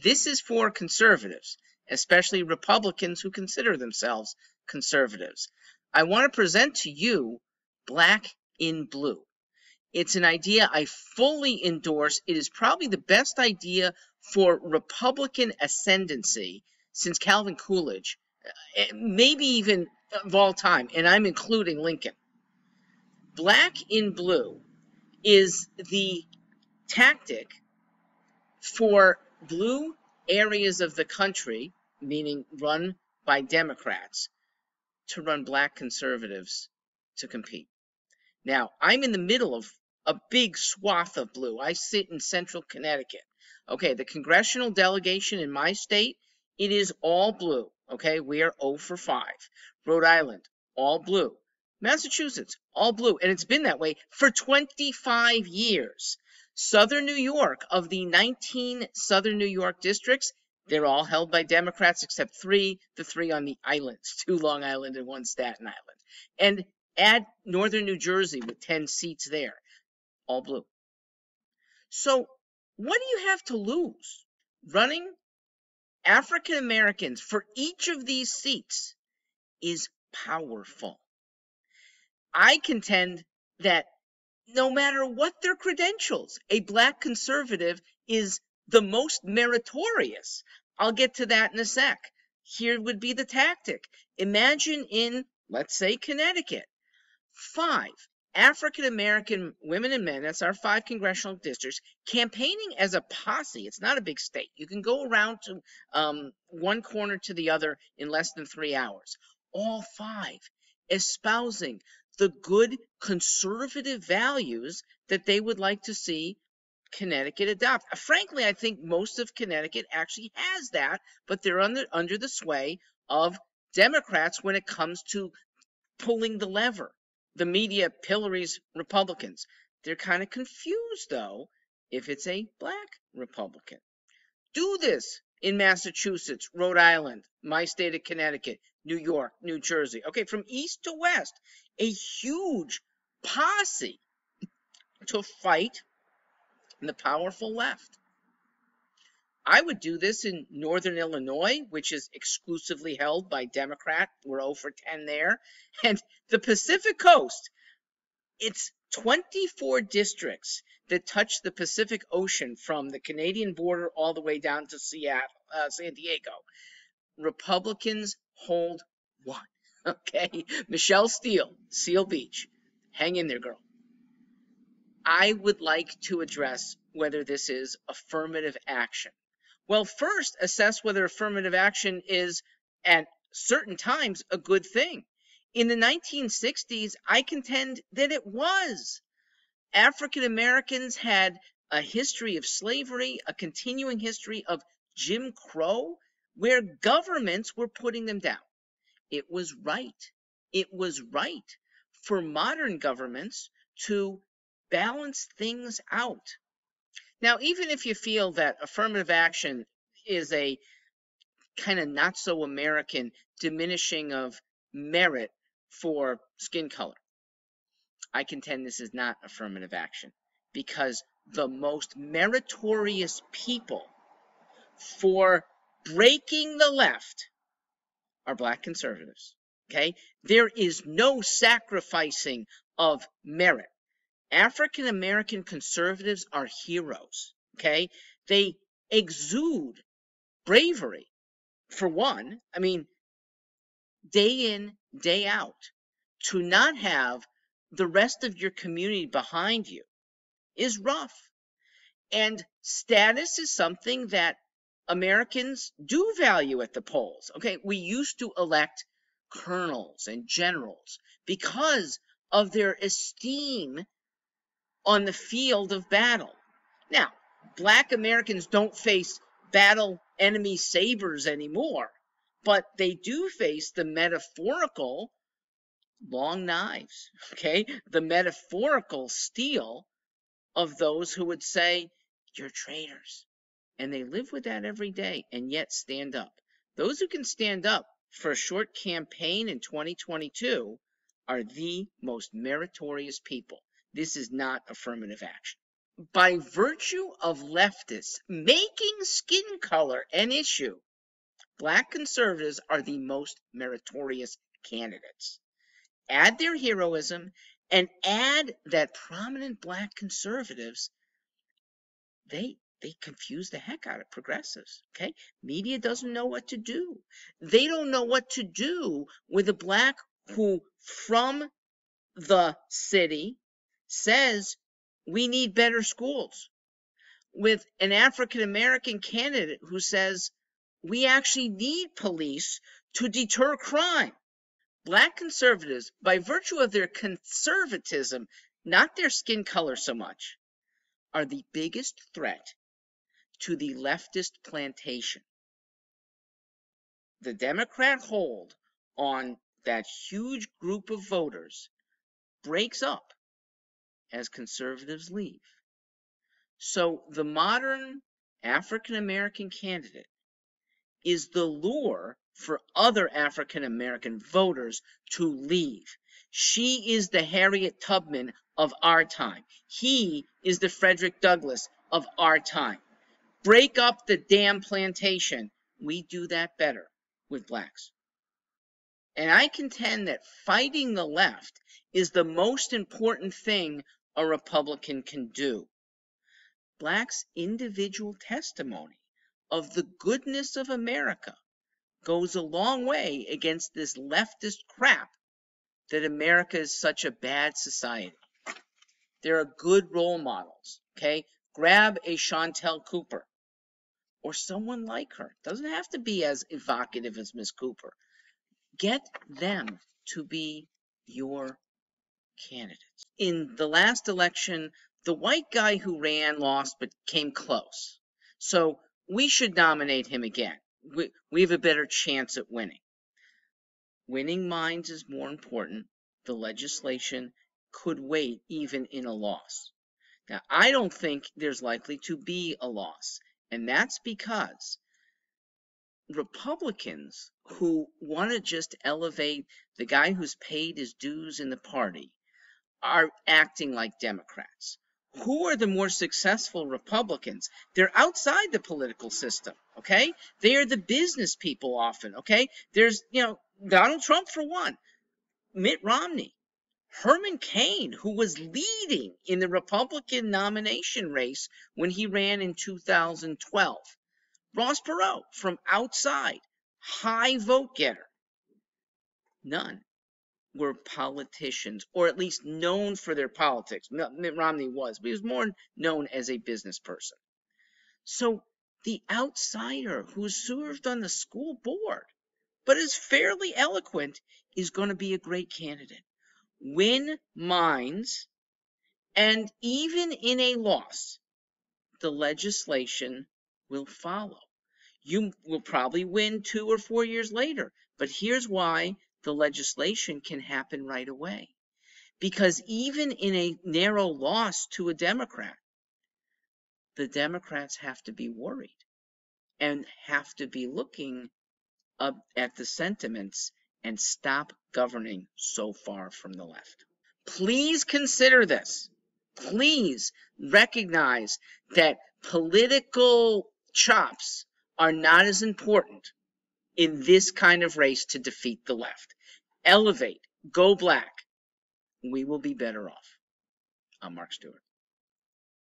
This is for conservatives, especially Republicans who consider themselves conservatives. I want to present to you black in blue. It's an idea I fully endorse. It is probably the best idea for Republican ascendancy since Calvin Coolidge, maybe even of all time, and I'm including Lincoln. Black in blue is the tactic for blue areas of the country, meaning run by Democrats, to run black conservatives to compete. Now, I'm in the middle of a big swath of blue. I sit in central Connecticut. Okay, the congressional delegation in my state, it is all blue. Okay, we are 0 for 5. Rhode Island, all blue. Massachusetts, all blue. And it's been that way for 25 years. Southern New York, of the 19 Southern New York districts, they're all held by Democrats except 3, the 3 on the islands, 2 Long Island and 1 Staten Island. And add Northern New Jersey with 10 seats there, all blue. So what do you have to lose? Running African Americans for each of these seats is powerful. I contend that no matter what their credentials, a black conservative is the most meritorious. I'll get to that in a sec. Here would be the tactic. Imagine in, let's say, Connecticut, 5 African-American women and men, that's our 5 congressional districts, campaigning as a posse. It's not a big state. You can go around to one corner to the other in less than 3 hours. All 5 espousing the good conservative values that they would like to see Connecticut adopt. Frankly, I think most of Connecticut actually has that, but they're under the sway of Democrats when it comes to pulling the lever. The media pillories Republicans. They're kind of confused, though, if it's a black Republican. Do this in Massachusetts, Rhode Island, my state of Connecticut, New York, New Jersey. Okay, from east to west, a huge posse to fight the powerful left. I would do this in northern Illinois, which is exclusively held by Democrat. We're 0 for 10 there. And the Pacific Coast, it's 24 districts that touch the Pacific Ocean from the Canadian border all the way down to Seattle, San Diego. Republicans hold 1. Okay, Michelle Steele, Seal Beach. Hang in there, girl. I would like to address whether this is affirmative action. Well, first, assess whether affirmative action is, at certain times, a good thing. In the 1960s, I contend that it was. African Americans had a history of slavery, a continuing history of Jim Crow, where governments were putting them down. It was right. It was right for modern governments to balance things out. Now, even if you feel that affirmative action is a kind of not so American diminishing of merit for skin color, I contend this is not affirmative action because the most meritorious people for breaking the left are black conservatives. Okay? There is no sacrificing of merit. African American conservatives are heroes, okay? They exude bravery, for one. I mean, day in, day out. To not have the rest of your community behind you is rough. And status is something that Americans do value at the polls, okay? We used to elect colonels and generals because of their esteem on the field of battle. Now, black Americans don't face battle enemy sabers anymore, but they do face the metaphorical long knives, okay? The metaphorical steel of those who would say, you're traitors. And they live with that every day and yet stand up. Those who can stand up for a short campaign in 2022 are the most meritorious people. This is not affirmative action. By virtue of leftists making skin color an issue, Black conservatives are the most meritorious candidates. Add their heroism and add that prominent Black conservatives, they confuse the heck out of progressives, okay? Media doesn't know what to do. They don't know what to do with a Black who, from the city, says we need better schools, with an African-American candidate who says we actually need police to deter crime. Black conservatives, by virtue of their conservatism, not their skin color so much, are the biggest threat to the leftist plantation. The Democrat hold on that huge group of voters breaks up as conservatives leave. So the modern African-American candidate is the lure for other African-American voters to leave. She is the Harriet Tubman of our time. He is the Frederick Douglass of our time. Break up the damn plantation. We do that better with Blacks. And I contend that fighting the left is the most important thing a Republican can do. Blacks' individual testimony of the goodness of America goes a long way against this leftist crap that America is such a bad society. There are good role models, okay? Grab a Chantel Cooper or someone like her. Doesn't have to be as evocative as Miss Cooper. Get them to be your candidates. In the last election, the white guy who ran lost but came close. So we should nominate him again. We have a better chance at winning. Winning minds is more important. The legislation could wait even in a loss. Now, I don't think there's likely to be a loss, and that's because Republicans who want to just elevate the guy who's paid his dues in the party are acting like Democrats. Who are the more successful Republicans? They're outside the political system, okay? They are the business people often, okay? There's, Donald Trump for one, Mitt Romney, Herman Cain, who was leading in the Republican nomination race when he ran in 2012. Ross Perot from outside, high vote getter. None were politicians, or at least known for their politics. Mitt Romney was, but he was more known as a business person. So the outsider who served on the school board, but is fairly eloquent, is going to be a great candidate. Win minds, and even in a loss, the legislation will follow. You will probably win 2 or 4 years later, but here's why the legislation can happen right away. Because even in a narrow loss to a Democrat, the Democrats have to be worried and have to be looking up at the sentiments and stop governing so far from the left. Please consider this. Please recognize that political chops are not as important in this kind of race to defeat the left. Elevate, go Black. We will be better off. I'm Mark Stewart.